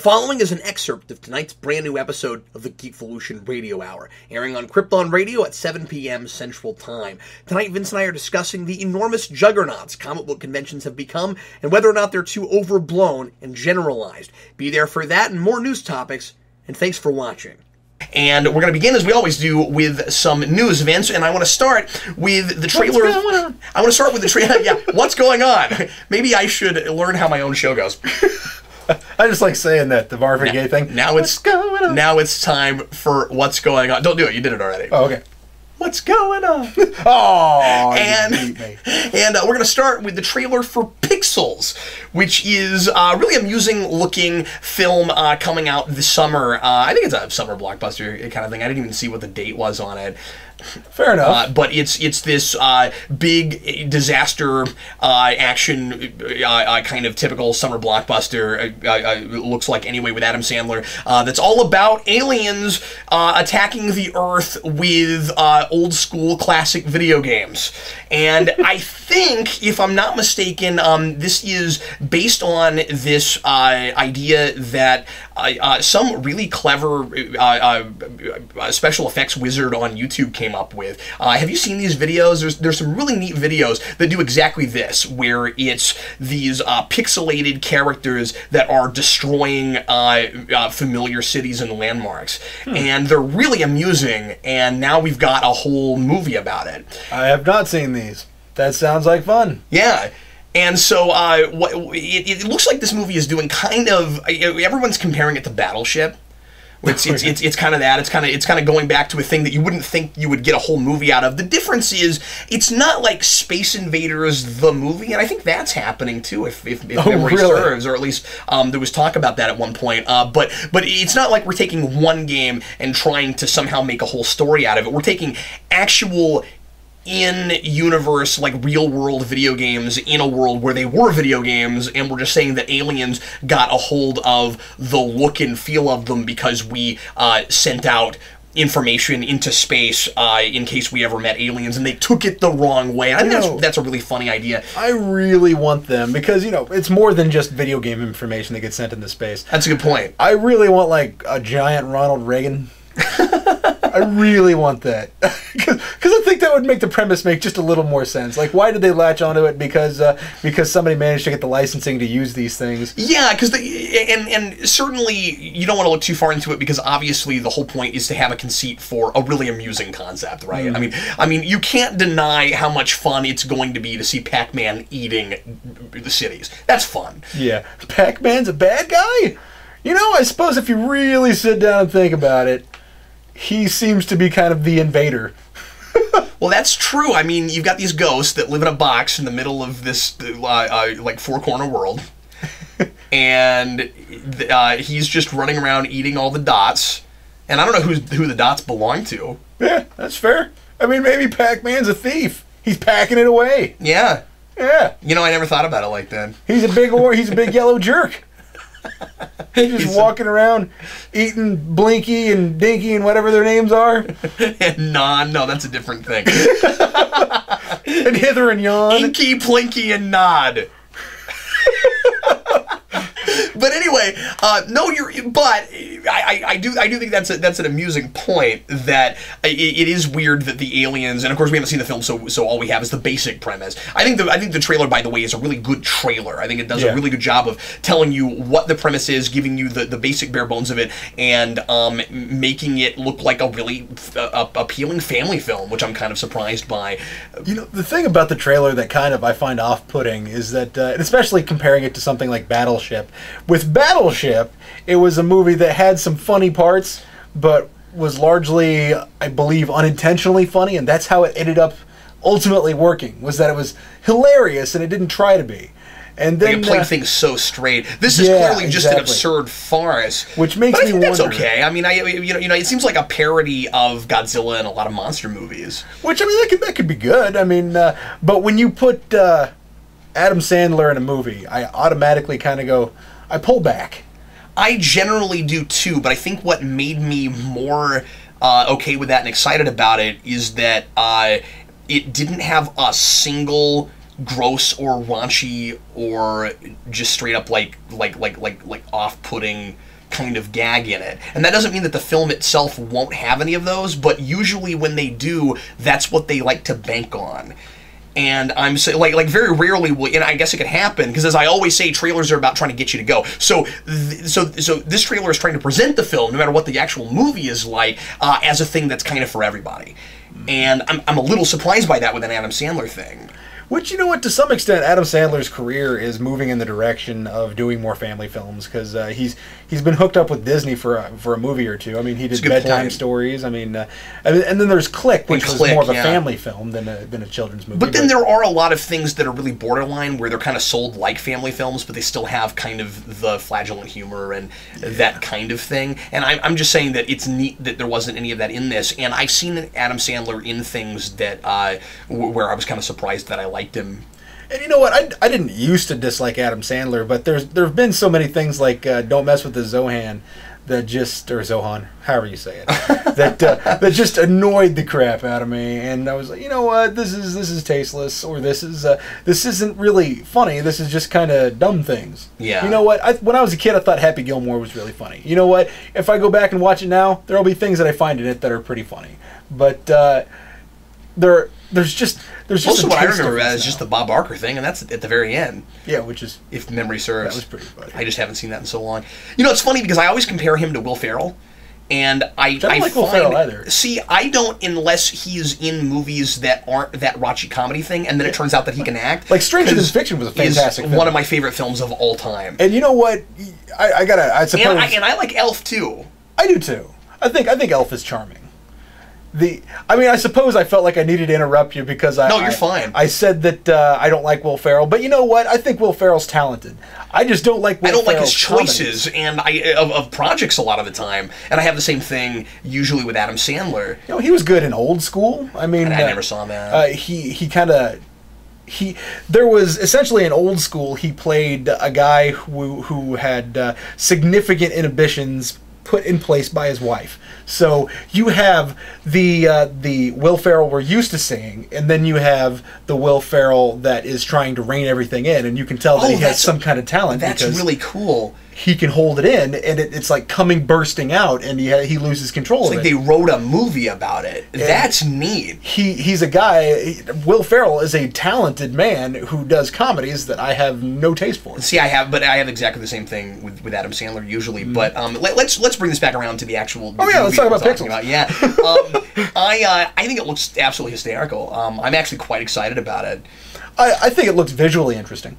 following is an excerpt of tonight's brand new episode of the Geekvolution Radio Hour, airing on Krypton Radio at 7 p.m. Central Time. Tonight, Vince and I are discussing the enormous juggernauts comic book conventions have become, and whether or not they're too overblown and generalized. Be there for that and more news topics, and thanks for watching. And we're going to begin, as we always do, with some news, Vince, and I want to start with the trailer. What's going on? I want to start with the trailer. Yeah, what's going on? Maybe I should learn how my own show goes. I just like saying that, the Marvin Gaye thing. Now it's time for what's going on. Don't do it. You did it already. Oh, okay. What's going on? Oh, and we're going to start with the trailer for Pixels, which is a really amusing-looking film coming out this summer. I think it's a summer blockbuster kind of thing. I didn't even see what the date was on it. Fair enough. But it's this big disaster action kind of typical summer blockbuster. Looks like anyway with Adam Sandler. That's all about aliens attacking the Earth with old school classic video games. And I think, if I'm not mistaken, this is based on this idea that some really clever special effects wizard on YouTube came up with. Have you seen these videos? There's some really neat videos that do exactly this, where it's these pixelated characters that are destroying familiar cities and landmarks. And they're really amusing, and now we've got a whole movie about it. I have not seen these. That sounds like fun. Yeah. And so it looks like this movie is doing kind of, everyone's comparing it to Battleship. It's kind of that. It's kind of going back to a thing that you wouldn't think you would get a whole movie out of. The difference is it's not like Space Invaders the movie, and I think that's happening too, if memory serves, or at least there was talk about that at one point. But it's not like we're taking one game and trying to somehow make a whole story out of it. We're taking actual in-universe, like real-world video games in a world where they were video games, and we're just saying that aliens got a hold of the look and feel of them because we sent out information into space in case we ever met aliens, and they took it the wrong way. I think that's a really funny idea. I really want them, because, you know, it's more than just video game information that gets sent into space. That's a good point. I really want, like, a giant Ronald Reagan. I really want that. Because I think that would make the premise make just a little more sense. Like, why did they latch onto it? Because somebody managed to get the licensing to use these things. Yeah, because and certainly you don't want to look too far into it, because obviously the whole point is to have a conceit for a really amusing concept, right? I mean, you can't deny how much fun it's going to be to see Pac-Man eating the cities. That's fun. Yeah, Pac-Man's a bad guy. You know, I suppose if you really sit down and think about it, he seems to be kind of the invader. Well, that's true. I mean, you've got these ghosts that live in a box in the middle of this, like, four-corner world. And he's just running around eating all the dots. And I don't know who the dots belong to. Yeah, that's fair. I mean, maybe Pac-Man's a thief. He's packing it away. Yeah. Yeah. You know, I never thought about it like that. He's a big yellow jerk. He's just walking around eating Blinky and Dinky and whatever their names are. And no, that's a different thing. And Hither and Yon. Inky, Plinky, and Nod. But anyway, but I do think that's an amusing point, that it is weird that the aliens, and of course we haven't seen the film, so all we have is the basic premise. I think the trailer, by the way, is a really good trailer. I think it does a really good job of telling you what the premise is, giving you the basic bare bones of it, and making it look like a really appealing family film, which I'm kind of surprised by. You know, the thing about the trailer that kind of I find off-putting is that, and especially comparing it to something like Battleship. With Battleship, it was a movie that had some funny parts, but was largely, I believe, unintentionally funny, and that's how it ended up ultimately working, was that it was hilarious and it didn't try to be. And then it played things so straight. This is clearly just an absurd farce, which makes me wonder. That's okay. I mean, it seems like a parody of Godzilla and a lot of monster movies. Which, I mean, that could be good. I mean, but when you put Adam Sandler in a movie, I automatically kind of go, I pull back. I generally do too, but I think what made me more okay with that and excited about it is that it didn't have a single gross or raunchy or just straight up like off-putting kind of gag in it. And that doesn't mean that the film itself won't have any of those, but usually when they do, that's what they like to bank on. And I'm saying, like very rarely will, and I guess it could happen, because as I always say, trailers are about trying to get you to go. So this trailer is trying to present the film, no matter what the actual movie is like, as a thing that's kind of for everybody. And I'm a little surprised by that with an Adam Sandler thing. Which, you know what, to some extent, Adam Sandler's career is moving in the direction of doing more family films, because he's been hooked up with Disney for a movie or two. I mean, he did Bedtime Stories. I mean, and then there's Click, which was more of a family film than a children's movie. But then there are a lot of things that are really borderline, where they're kind of sold like family films, but they still have kind of the flagellant humor and that kind of thing. And I'm just saying that it's neat that there wasn't any of that in this. And I've seen Adam Sandler in things that where I was kind of surprised that I liked him. And you know what? I didn't used to dislike Adam Sandler, but there have been so many things like Don't Mess with the Zohan that just, or Zohan, however you say it, that just annoyed the crap out of me. And I was like, you know what? This is tasteless, or this isn't really funny. This is just kind of dumb things. Yeah. You know what? When I was a kid, I thought Happy Gilmore was really funny. You know what? If I go back and watch it now, there'll be things that I find in it that are pretty funny. But there's just also what I remember about is just the Bob Barker thing, and that's at the very end. Yeah, which is, if memory serves, that was pretty funny. I just haven't seen that in so long. You know, it's funny because I always compare him to Will Ferrell, and I don't like Will Ferrell either. See, I don't, unless he is in movies that aren't that raunchy comedy thing, and then it turns out that he can act. Like Stranger Than Fiction was a fantastic film. One of my favorite films of all time. And you know what? I suppose, and I like Elf too. I do too. I think Elf is charming. I suppose I felt like I needed to interrupt you because No, you're fine. I said that I don't like Will Ferrell, but you know what? I think Will Ferrell's talented. I just don't like Will Ferrell's his choices of projects a lot of the time, and I have the same thing usually with Adam Sandler. You know, he was good in Old School. I mean, I never saw that. There was essentially in Old School, he played a guy who had significant inhibitions put in place by his wife. So you have the Will Ferrell we're used to seeing, and then you have the Will Ferrell that is trying to rein everything in, and you can tell that he has some kind of talent. That's really cool. He can hold it in, and it's like bursting out, and he loses control of it. It's like they wrote a movie about it. And that's neat. He's a guy. Will Ferrell is a talented man who does comedies that I have no taste for. See, I have exactly the same thing with Adam Sandler usually. But let's bring this back around to the actual. Oh yeah, let's talk about Pixels. Yeah, I think it looks absolutely hysterical. I'm actually quite excited about it. I think it looks visually interesting.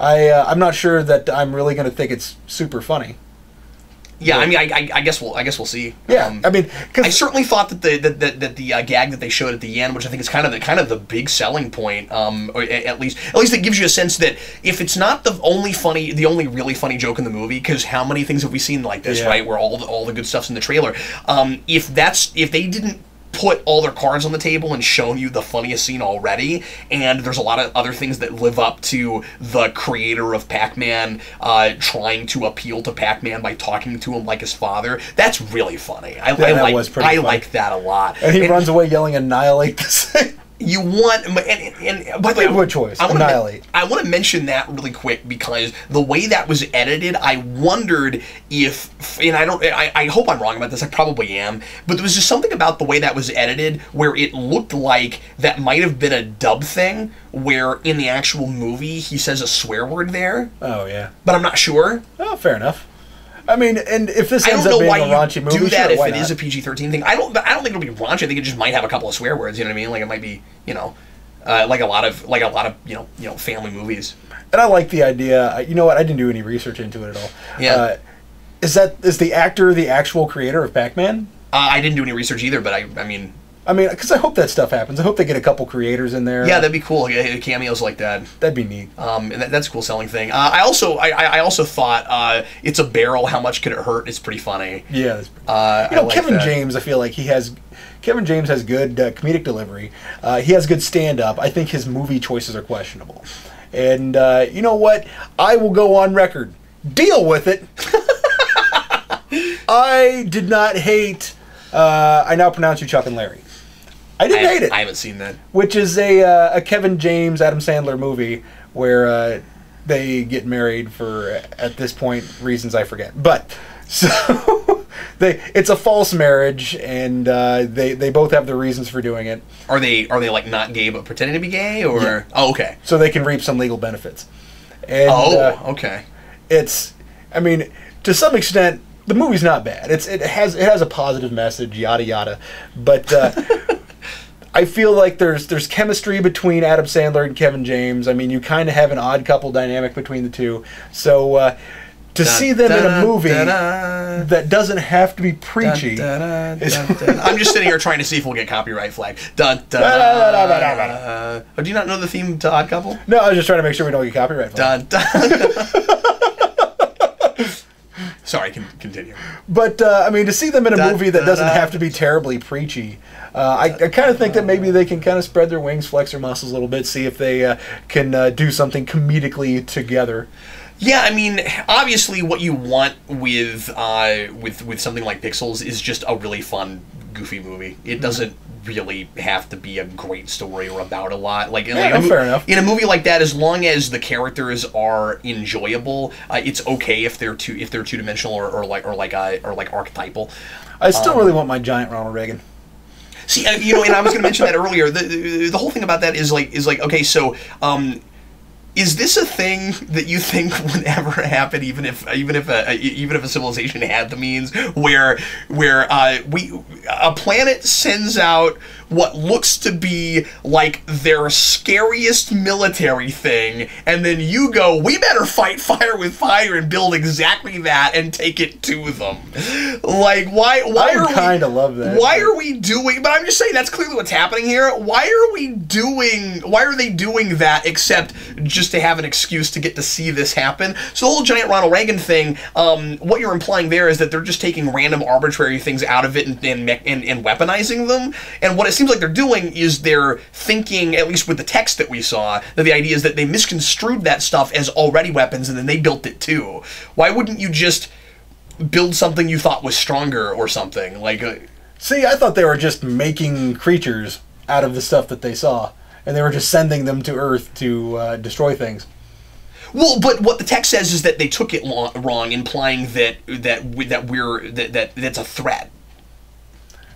I'm not sure that I'm really going to think it's super funny. Yeah, I mean, I guess we'll see. Yeah, I mean, I certainly thought that the gag that they showed at the end, which I think is kind of the big selling point, or at least it gives you a sense that if it's not the only really funny joke in the movie, because how many things have we seen like this, right? Where all the good stuff's in the trailer. If they didn't put all their cards on the table and shown you the funniest scene already, and there's a lot of other things that live up to the creator of Pac-Man trying to appeal to Pac-Man by talking to him like his father. That's really funny. I like that a lot. And he runs away yelling "Annihilate" this thing. You want, and by the way, good choice. Annihilate. I want to mention that really quick because the way that was edited, I wondered if, and I hope I'm wrong about this. I probably am, but there was just something about the way that was edited where it looked like that might have been a dub thing, where in the actual movie he says a swear word there. Oh yeah, but I'm not sure. Oh, fair enough. I mean, and if this ends up being a raunchy movie, do that sure, if it is a PG-13 thing. I don't think it'll be raunchy. I think it just might have a couple of swear words. You know what I mean? Like it might be, like a lot of family movies. And I like the idea. You know what? I didn't do any research into it at all. Yeah. Is the actor the actual creator of Pac-Man? I didn't do any research either, but I mean, because I hope that stuff happens. I hope they get a couple creators in there. Yeah, that'd be cool. Yeah, cameos like that. That'd be neat. And that's a cool selling thing. I also thought it's a barrel. How much could it hurt? It's pretty funny. Yeah. Kevin James. I feel like Kevin James has good comedic delivery. He has good stand-up. I think his movie choices are questionable. And you know what? I will go on record. Deal with it. I did not hate. I now pronounce you Chuck and Larry. I didn't hate it. I haven't seen that. Which is a Kevin James, Adam Sandler movie where they get married for, at this point, reasons I forget. But So it's a false marriage, and they both have their reasons for doing it. Are they like not gay but pretending to be gay, or oh, okay, so they can reap some legal benefits. And, okay. I mean, to some extent, the movie's not bad. It has a positive message, yada yada, but. I feel like there's chemistry between Adam Sandler and Kevin James. I mean, you kind of have an odd couple dynamic between the two. So to see them in a movie that doesn't have to be preachy. I'm just sitting here trying to see if we'll get copyright flag. Do you not know the theme to Odd Couple? No, I was just trying to make sure we don't get copyright flag. Sorry, continue. But, I mean, to see them in a movie that doesn't have to be terribly preachy, I kind of think that maybe they can kind of spread their wings, flex their muscles a little bit, see if they can do something comedically together. Yeah, I mean, obviously what you want with something like Pixels is just a really fun, goofy movie. It doesn't really have to be a great story or about a lot. Like, fair enough. In a movie like that, as long as the characters are enjoyable, it's okay if they're two-dimensional or like archetypal. I still really want my giant Ronald Reagan. See, and I was going to mention that earlier. The whole thing about that is like okay, so. Is this a thing that you think would ever happen, even if a civilization had the means, where a planet sends out what looks to be like their scariest military thing, and then you go, we better fight fire with fire and build exactly that and take it to them? Like, why I kind of love that. Why are we doing? But I'm just saying that's clearly what's happening here. Why are they doing that except just to have an excuse to get to see this happen? So the whole giant Ronald Reagan thing, what you're implying there is that they're just taking random arbitrary things out of it and weaponizing them. And what it seems like they're doing is they're thinking, at least with the text that we saw, that the idea is that they misconstrued that stuff as already weapons and then they built it too. Why wouldn't you just build something you thought was stronger or something? Like, see, I thought they were just making creatures out of the stuff that they saw, and they were just sending them to Earth to destroy things. Well, but what the text says is that they took it wrong, implying that that's a threat.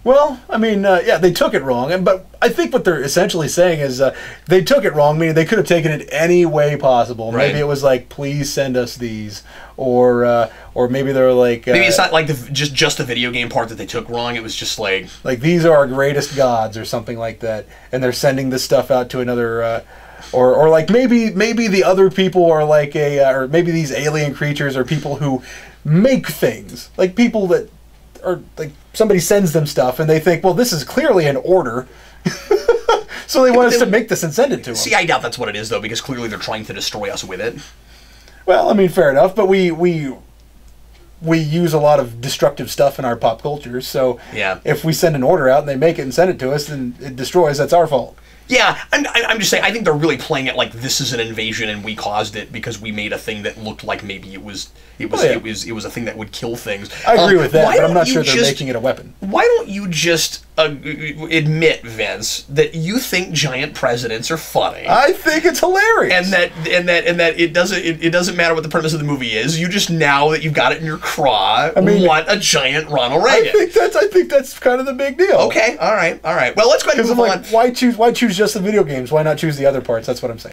Well, I mean, yeah, they took it wrong, but I think what they're essentially saying is they took it wrong, meaning they could have taken it any way possible. Right. Maybe it was like, please send us these, or maybe they're like... maybe it's not like just the video game part that they took wrong, it was just like... Like, these are our greatest gods, or something like that, and they're sending this stuff out to another... Or like maybe the other people are like or maybe these alien creatures are people who make things. Like people that are like somebody sends them stuff and they think, well, this is clearly an order. So they want us to make this and send it to them. See, I doubt that's what it is though, because clearly they're trying to destroy us with it. Well, I mean, fair enough, but we use a lot of destructive stuff in our pop culture, so yeah. If we send an order out and they make it and send it to us, then it destroys, that's our fault. Yeah, I'm just saying, I think they're really playing it like this is an invasion and we caused it because we made a thing that looked like maybe it was a thing that would kill things. I agree with that, but I'm not sure they're making it a weapon. Why don't you just admit, Vince, that you think giant presidents are funny? I think it's hilarious, and that it doesn't matter what the premise of the movie is. You just, now that you've got it in your craw, want a giant Ronald Reagan. I think that's kind of the big deal. Okay, all right. Well, let's go ahead and move on. Why choose just the video games? Why not choose the other parts? That's what I'm saying.